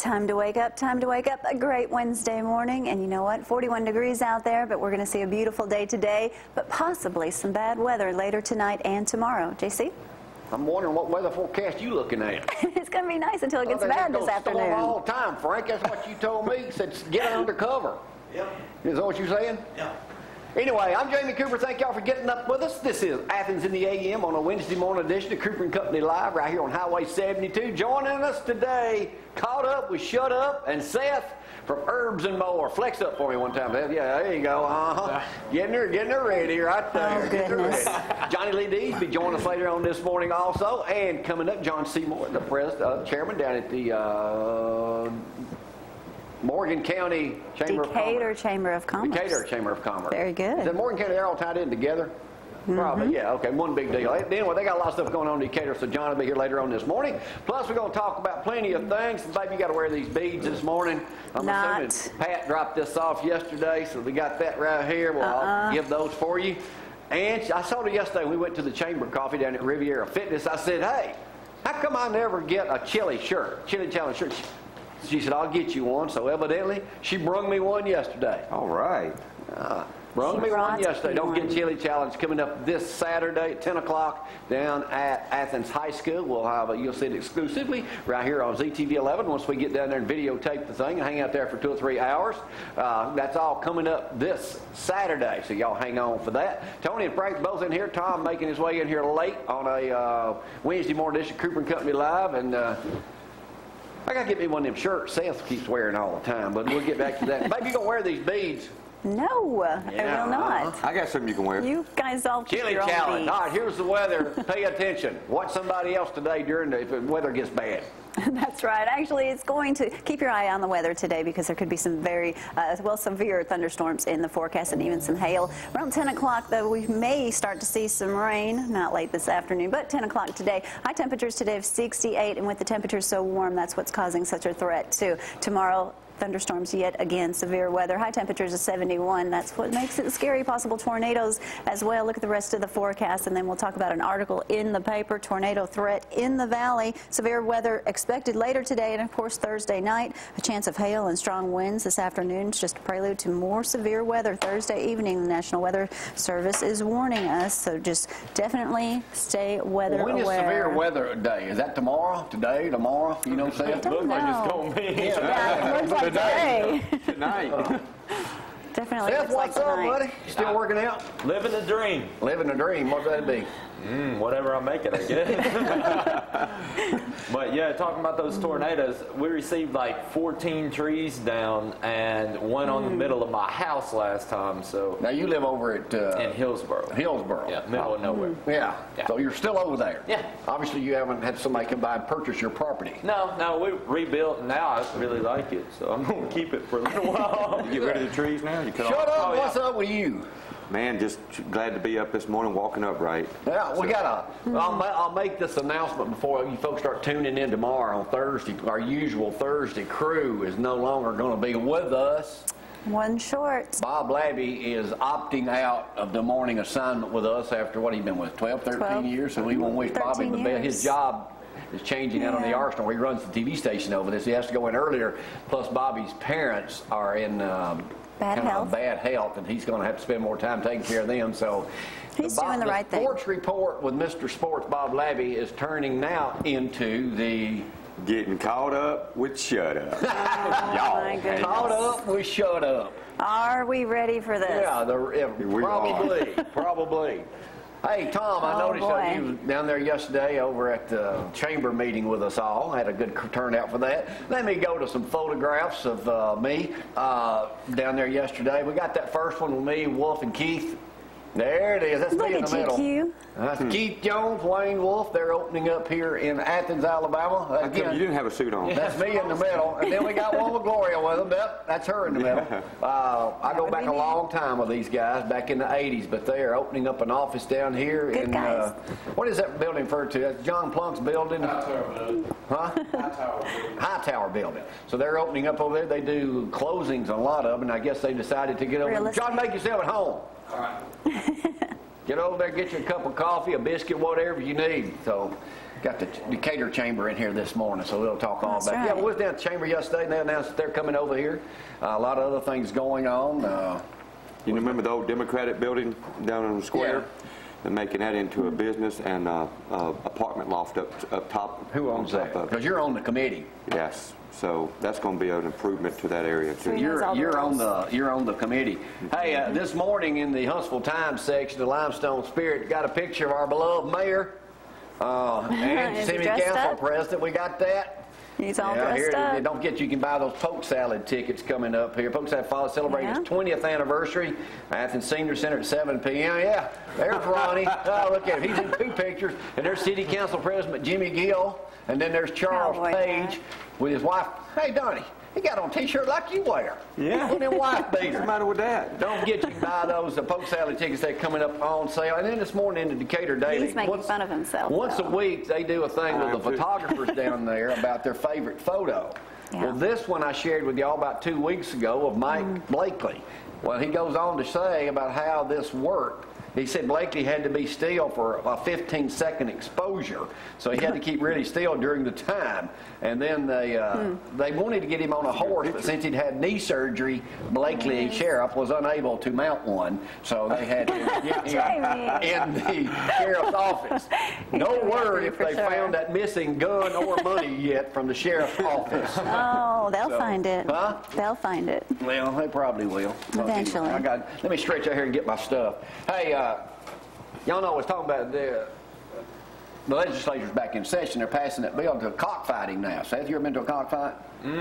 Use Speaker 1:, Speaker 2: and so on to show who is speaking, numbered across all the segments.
Speaker 1: Time to wake up, time to wake up. A great Wednesday morning, and you know what? 41 degrees out there, but we're going to see a beautiful day today, but possibly some bad weather later tonight and tomorrow. JC?
Speaker 2: I'm wondering what weather forecast you looking at.
Speaker 1: It's going to be nice until it gets bad this afternoon.
Speaker 2: Storm all the time, Frank. That's what you told me. You said get under cover.
Speaker 3: Yep.
Speaker 2: Is that what you're saying?
Speaker 3: Yeah.
Speaker 2: Anyway, I'm Jamie Cooper. Thank y'all for getting up with us. This is Athens in the AM on a Wednesday morning edition of Cooper & Company Live right here on Highway 72. Joining us today, caught up with Shut Up and Seth from Herbs and More. Flex up for me one time, Seth. Yeah, there you go. Getting her ready right there.
Speaker 1: Oh, goodness.
Speaker 2: Johnny Lee Dees be joining us later on this morning also. And coming up, John Seymour, the president, chairman down at the Morgan County Chamber of Commerce.
Speaker 1: Decatur Chamber of Commerce.
Speaker 2: Decatur Chamber of Commerce.
Speaker 1: Very good.
Speaker 2: Is that Morgan County, they're all tied in together? Probably, yeah, okay, one big deal. Anyway, they got a lot of stuff going on in Decatur, so John will be here later on this morning. Plus, we're going to talk about plenty of things. Baby, you got to wear these beads this morning. I'm assuming Pat dropped this off yesterday, so we got that right here. Well, I'll give those for you. And I saw her yesterday when we went to the Chamber Coffee down at Riviera Fitness. I said, hey, how come I never get a chili shirt, chili challenge shirt? She said, I'll get you one. So evidently, she brung me one yesterday.
Speaker 4: All right.
Speaker 2: Brung me one yesterday. Don't Get Chili Challenge coming up this Saturday at 10 o'clock down at Athens High School. We'll have you'll see it exclusively right here on ZTV 11 once we get down there and videotape the thing and hang out there for 2 or 3 hours. That's all coming up this Saturday, so y'all hang on for that. Tony and Frank both in here. Tom making his way in here late on a Wednesday morning edition of Cooper & Company Live. And I got to get me one of them shirts Seth keeps wearing all the time, but we'll get back to that. Baby, you going to wear these beads?
Speaker 1: No, I will not.
Speaker 4: I got something you can wear.
Speaker 1: You guys all keep
Speaker 2: Chili
Speaker 1: your own
Speaker 2: challenge.
Speaker 1: beads.
Speaker 2: All right, here's the weather. Pay attention. Watch somebody else today if the weather gets bad.
Speaker 1: That's right. Actually, it's going to keep your eye on the weather today because there could be some very, severe thunderstorms in the forecast and even some hail. Around 10 o'clock, though, we may start to see some rain. Not late this afternoon, but 10 o'clock today. High temperatures today of 68, and with the temperatures so warm, that's what's causing such a threat, too. Tomorrow, thunderstorms yet again, severe weather. High temperatures of 71. That's what makes it scary. Possible tornadoes as well. Look at the rest of the forecast, and then we'll talk about an article in the paper. Tornado threat in the valley. Severe weather expected later today, and of course Thursday night. A chance of hail and strong winds this afternoon. It's just a prelude to more severe weather Thursday evening. The National Weather Service is warning us, so just definitely stay weather aware.
Speaker 2: When is severe weather day? Is that tomorrow? Today? Tomorrow? You know what I'm saying?
Speaker 1: It looks like it's going to be. Yeah, it looks like today.
Speaker 4: Tonight.
Speaker 1: Definitely.
Speaker 2: Seth, what's up, buddy? Still working out?
Speaker 3: Living the dream.
Speaker 2: Living the dream. What does that be?
Speaker 3: Whatever I make it, I guess. But yeah, talking about those tornadoes, we received like 14 trees down and one on the middle of my house last time. So
Speaker 2: now you live over at
Speaker 3: in Hillsboro.
Speaker 2: Hillsboro.
Speaker 3: Yeah, middle of nowhere.
Speaker 2: Yeah. So you're still over there.
Speaker 3: Yeah.
Speaker 2: Obviously, you haven't had somebody come by and purchase your property.
Speaker 3: No, we rebuilt, and now I really like it, so I'm gonna keep it for a little while.
Speaker 4: You get rid of the trees now? You cut
Speaker 2: Shut
Speaker 4: off?
Speaker 2: up! What's up with you?
Speaker 4: Man, just glad to be up this morning, walking upright.
Speaker 2: Yeah, we got a. I'll make this announcement before you folks start tuning in tomorrow on Thursday. Our usual Thursday crew is no longer going to be with us.
Speaker 1: One short.
Speaker 2: Bob Labby is opting out of the morning assignment with us after what he's been with 12, 13 years. So we want to wish Bobby the best. His job is changing out on the Arsenal. He runs the TV station over this. He has to go in earlier. Plus, Bobby's parents are in bad health, and he's going to have to spend more time taking care of them. So
Speaker 1: he's doing the right thing.
Speaker 2: The sports report with Mr. Sports Bob Labby is turning now into the
Speaker 4: getting caught up with Shut Up.
Speaker 1: My goodness.
Speaker 2: Caught up with Shut Up.
Speaker 1: Are we ready for this?
Speaker 2: Yeah, probably. Hey, Tom, I noticed that you was down there yesterday over at the chamber meeting with us all. Had a good turnout for that. Let me go to some photographs of me down there yesterday. We got that first one with me, Wolf, and Keith. There it is. That's me in the middle. That's Keith Jones, Wayne Wolf. They're opening up here in Athens, Alabama.
Speaker 4: Again, you didn't have a suit on.
Speaker 2: That's me in the middle. And then we got one with Gloria with them. That's her in the middle. I go back a long time with these guys, back in the 80s. But they are opening up an office down here in, what is that building referred to? That's John Plunk's building?
Speaker 5: Hightower building.
Speaker 2: Huh? Hightower building. So they're opening up over there. They do closings, a lot of them. And I guess they decided to get over. John, make yourself at home.
Speaker 5: All right.
Speaker 2: Get over there, get you a cup of coffee, a biscuit, whatever you need. So got the Decatur Chamber in here this morning, so we'll talk all
Speaker 1: That's
Speaker 2: about it.
Speaker 1: right.
Speaker 2: Yeah, we was down at the Chamber yesterday, and they announced that they're coming over here. A lot of other things going on.
Speaker 4: You remember the old Democratic building down in the square?
Speaker 2: Yeah.
Speaker 4: They're making that into a business and apartment loft up top.
Speaker 2: Who owns that? Because you're on the committee.
Speaker 4: Yes. So that's going to be an improvement to that area too.
Speaker 2: You're on the committee. Hey, this morning in the Huntsville Times section, the Limestone Spirit got a picture of our beloved mayor and
Speaker 1: Is he
Speaker 2: City
Speaker 1: dressed
Speaker 2: Council
Speaker 1: up?
Speaker 2: President. We got that.
Speaker 1: He's all
Speaker 2: Yeah,
Speaker 1: dressed
Speaker 2: here,
Speaker 1: up.
Speaker 2: don't forget you can buy those poke salad tickets coming up here. Poke Salad Fall celebrating its 20th anniversary. Athens Senior Center at 7 p.m. Yeah, there's Ronnie. Oh, look at him. He's in 2 pictures. And there's City Council President Jimmy Gill. And then there's Charles
Speaker 1: Cowboy
Speaker 2: Page
Speaker 1: hat.
Speaker 2: with his wife. Hey, Donnie, he got on a T-shirt like you wear.
Speaker 4: Yeah.
Speaker 2: One of them wife
Speaker 4: What's
Speaker 2: beaters.
Speaker 4: the matter with that?
Speaker 2: Don't forget you can buy those poke salad tickets. They're coming up on sale. And then this morning in the Decatur Daily.
Speaker 1: He's making fun of himself,
Speaker 2: Once
Speaker 1: though.
Speaker 2: a week, they do a thing with the photographers down there about their favorite photo.
Speaker 1: Yeah.
Speaker 2: Well, this one I shared with y'all about 2 weeks ago of Mike Blakely. Well, he goes on to say about how this worked. He said Blakely had to be still for a 15-second exposure, so he had to keep really still during the time. And then they wanted to get him on a horse, but since he'd had knee surgery, Blakely, sheriff, was unable to mount one, so they had to get him in the sheriff's office. No word if they found that missing gun or money yet from the sheriff's office.
Speaker 1: Oh, they'll find it.
Speaker 2: Huh?
Speaker 1: They'll find it.
Speaker 2: Well, they probably will.
Speaker 1: Eventually.
Speaker 2: Let me stretch out here and get my stuff. Hey, y'all know I was talking about the legislature's back in session. They're passing that bill to cockfighting now. Seth, you ever been to a cockfight? Come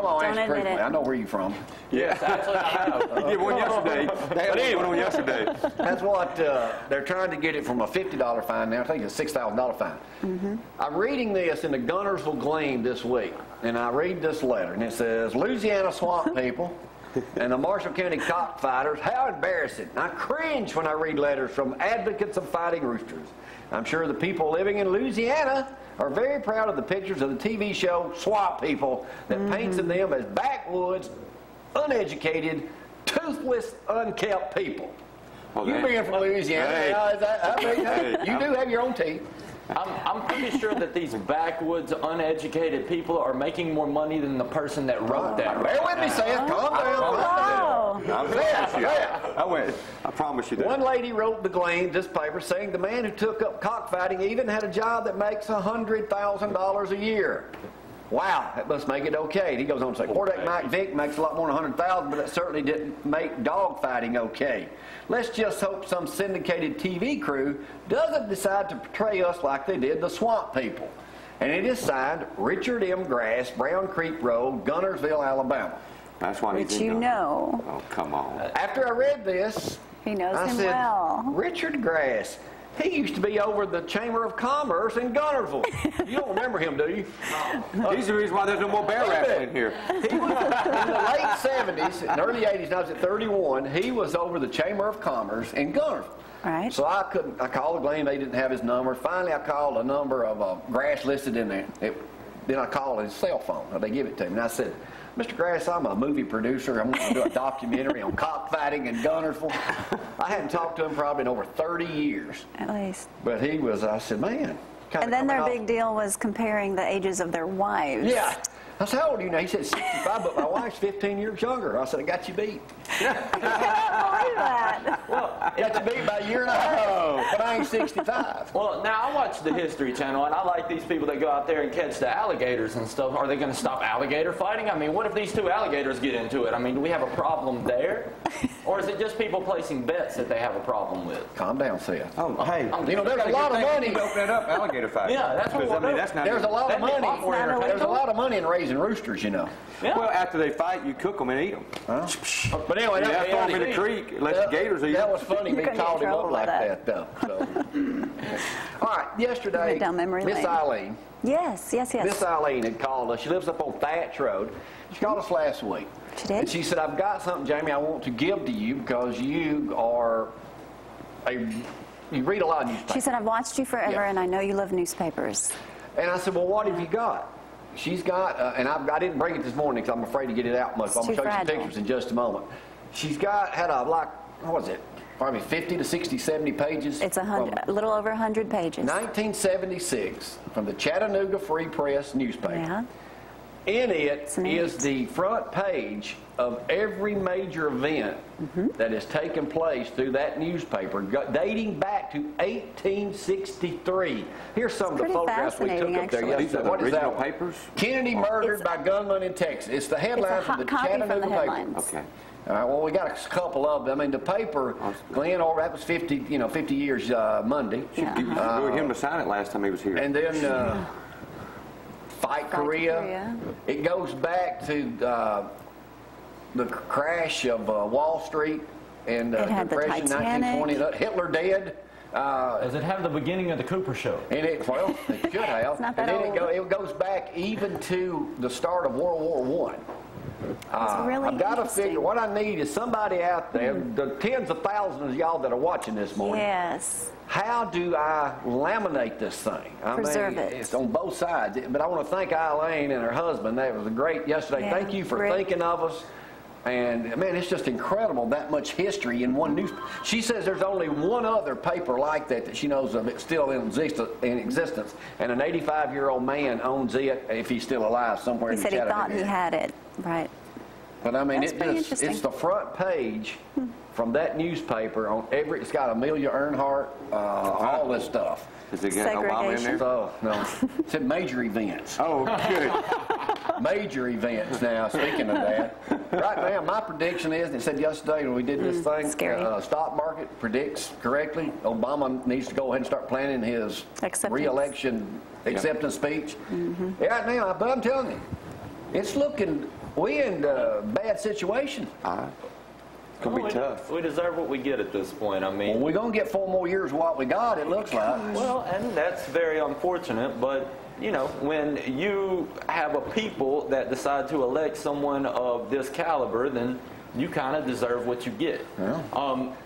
Speaker 2: on, answer
Speaker 1: admit
Speaker 2: truthfully.
Speaker 1: it.
Speaker 2: I know where you're from.
Speaker 3: Yes, actually, I have.
Speaker 4: You did one yesterday. They had one on yesterday.
Speaker 2: That's what they're trying to get it from a $50 fine now. I think it's a $6,000 fine. I'm reading this in the Gunnersville Gleam this week, and I read this letter, and it says, Louisiana swamp people and the Marshall County cockfighters, how embarrassing. I cringe when I read letters from advocates of fighting roosters. I'm sure the people living in Louisiana are very proud of the pictures of the TV show Swamp People that paints them as backwoods, uneducated, toothless, unkept people.
Speaker 4: Oh,
Speaker 2: You being from Louisiana, you do have your own teeth.
Speaker 3: I'm pretty sure that these backwoods, uneducated people are making more money than the person that wrote that.
Speaker 2: Bear with me, Seth. Calm down.
Speaker 4: I promise you that.
Speaker 2: One lady wrote the Gleam, this paper, saying the man who took up cockfighting even had a job that makes $100,000 a year. Wow, that must make it okay. He goes on to say, Quarterdeck Mike Vick makes a lot more than $100,000, but that certainly didn't make dog fighting okay. Let's just hope some syndicated TV crew doesn't decide to portray us like they did the Swamp People. And it is signed Richard M. Grass, Brown Creek Road, Gunnersville, Alabama.
Speaker 4: That's why
Speaker 1: Which
Speaker 4: he's in
Speaker 1: you
Speaker 4: there.
Speaker 1: know.
Speaker 4: Oh, come on.
Speaker 2: After I read this,
Speaker 1: He knows
Speaker 2: I
Speaker 1: him
Speaker 2: said,
Speaker 1: well.
Speaker 2: Richard Grass. He used to be over the Chamber of Commerce in Gunnersville. You don't remember him, do you?
Speaker 4: He's the reason why there's no more bear wrestling in here.
Speaker 2: He was in the late 70s and early 80s, and I was at 31. He was over the Chamber of Commerce in Gunnersville.
Speaker 1: Right.
Speaker 2: So I called the Gleam, they didn't have his number. Finally, I called a number of Grass listed in there. Then I called his cell phone. They give it to me. And I said, Mr. Grass, I'm a movie producer. I'm going to do a documentary on cockfighting in Gunnersville. I hadn't talked to him probably in over 30 years.
Speaker 1: At least.
Speaker 2: But he was, I said, man.
Speaker 1: And then their big deal was comparing the ages of their wives.
Speaker 2: Yeah. I said, how old are you now? He said 65, but my wife's 15 years younger. I said, I got you beat.
Speaker 1: I can't believe that.
Speaker 2: Well, got you beat by a year and a half, but I ain't 65.
Speaker 3: Well, now I watch the History Channel, and I like these people that go out there and catch the alligators and stuff. Are they going to stop alligator fighting? I mean, what if these two alligators get into it? I mean, do we have a problem there? Or is it just people placing bets that they have a problem with?
Speaker 2: Calm down, Seth.
Speaker 4: Oh, hey.
Speaker 2: You know, there's a lot of money.
Speaker 4: You open it up, alligator fight.
Speaker 3: Yeah, that's what
Speaker 4: Because,
Speaker 3: we'll do.
Speaker 4: that's not.
Speaker 2: There's a lot of
Speaker 3: That'd be
Speaker 2: money.
Speaker 3: a lot more
Speaker 1: entertaining.
Speaker 2: There's a lot of money in raising roosters, you know.
Speaker 3: Yeah.
Speaker 4: Well, after they fight, you cook them and eat them.
Speaker 2: Huh? But anyway,
Speaker 4: Yeah,
Speaker 2: that,
Speaker 4: throw them in the creek. Let the gators eat
Speaker 2: that
Speaker 4: them.
Speaker 2: was funny.
Speaker 1: You're
Speaker 2: Me
Speaker 1: gonna get
Speaker 2: called
Speaker 1: in
Speaker 2: him up
Speaker 1: trouble
Speaker 2: like
Speaker 1: with
Speaker 2: that, though. So. All right, yesterday,
Speaker 1: Went down memory
Speaker 2: Miss
Speaker 1: lane.
Speaker 2: Eileen.
Speaker 1: Yes, yes, yes.
Speaker 2: Miss Eileen had called us. She lives up on Thatch Road. She called us last week.
Speaker 1: She did?
Speaker 2: And she said, I've got something, Jamie, I want to give to you because you are you read a lot of newspapers.
Speaker 1: She said, I've watched you forever,
Speaker 2: Yeah.
Speaker 1: and I know you love newspapers.
Speaker 2: And I said, well, what have you got? She's got, and I didn't bring it this morning because I'm afraid to get it out much.
Speaker 1: It's
Speaker 2: I'm going
Speaker 1: too
Speaker 2: to show you some
Speaker 1: fragile.
Speaker 2: pictures in just a moment. She's had a, what was it? probably 50 to 60, 70 pages.
Speaker 1: It's a little over 100 pages.
Speaker 2: 1976 from the Chattanooga Free Press newspaper.
Speaker 1: Yeah.
Speaker 2: In it is the front page of every major event that has taken place through that newspaper, dating back to 1863. Here's some of the photographs we took up there yesterday. What is that?
Speaker 4: Papers?
Speaker 2: Kennedy murdered by gunman in Texas. It's the headline from the Chattanooga paper.
Speaker 4: Okay.
Speaker 2: All right, well, we got a couple of them. I mean, the paper, Glenn, that was 50 years Monday.
Speaker 4: We were him to sign it last time he was here.
Speaker 2: And then Fight Korea. It goes back to the crash of Wall Street and Depression 1920. Hitler dead.
Speaker 3: Does it have the beginning of the Cooper Show?
Speaker 2: And it should have.
Speaker 1: It's not that
Speaker 2: and then
Speaker 1: old.
Speaker 2: it goes back even to the start of World War I.
Speaker 1: Really
Speaker 2: I've got to figure, what I need is somebody out there, the tens of thousands of y'all that are watching this morning.
Speaker 1: Yes.
Speaker 2: How do I laminate this thing?
Speaker 1: Preserve it.
Speaker 2: It's on both sides. But I want to thank Eileen and her husband. That was great yesterday. Thank you for thinking of us. And, man, it's just incredible, that much history in one news. She says there's only one other paper like that she knows of. It's still in existence. And an 85-year-old man owns it, if he's still alive, somewhere in the Chattanooga.
Speaker 1: He said he thought he had it. Right.
Speaker 2: But, I mean,
Speaker 1: it's
Speaker 2: the front page from that newspaper. It's got Amelia Earhart, all this stuff.
Speaker 4: Does it get Obama in there?
Speaker 2: Oh, no. It said major events.
Speaker 4: Oh, good.
Speaker 2: Major events now, speaking of that. Right now, my prediction is, it said yesterday when we did this thing, stock market predicts correctly. Obama needs to go ahead and start planning his re-election acceptance speech. Right now, but I'm telling you, it's looking, we in a bad situation.
Speaker 4: It's going to be tough.
Speaker 3: We deserve what we get at this point. I mean,
Speaker 2: well, we're going to get 4 more years of what we got, it looks like.
Speaker 3: Well, and that's very unfortunate, but, you know, when you have a people that decide to elect someone of this caliber, then you kind of deserve what you get.
Speaker 2: Yeah.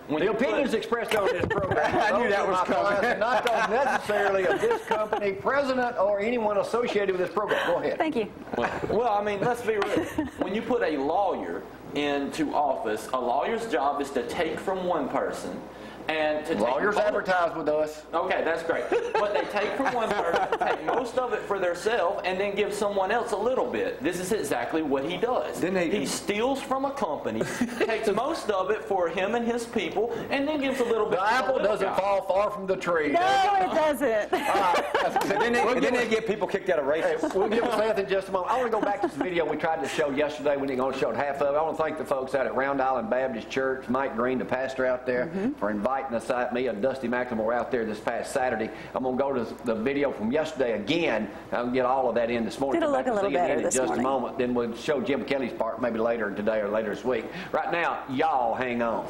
Speaker 2: The opinions expressed on this program, I knew that was coming. Not those necessarily of this company, president, or anyone associated with this program. Go ahead.
Speaker 1: Thank you.
Speaker 3: Well, I mean, let's be real. When you put a lawyer into office, a lawyer's job is to take from one person and to
Speaker 2: lawyers advertise with us.
Speaker 3: Okay, that's great. But they take from one person, take most of it for themselves, and then give someone else a little bit. This is exactly what he does. He steals from a company, takes most of it for him and his people, and then gives a little bit.
Speaker 2: The apple doesn't fall far from the tree.
Speaker 1: No, it doesn't.
Speaker 5: Then they get people kicked out of races.
Speaker 2: Hey, we'll give Seth in just a moment. I want to go back to this video we tried to show yesterday. We didn't show half of it. I want to thank the folks out at Round Island Baptist Church, Mike Green, the pastor out there, for inviting us out, me and Dusty McLemore out there this past Saturday. I'm going to go to the video from yesterday again. I'll get all of that in this morning.
Speaker 1: It'll look a little better this morning.
Speaker 2: In just a moment. Then we'll show Jim Kelly's part maybe later today or later this week. Right now, y'all hang on.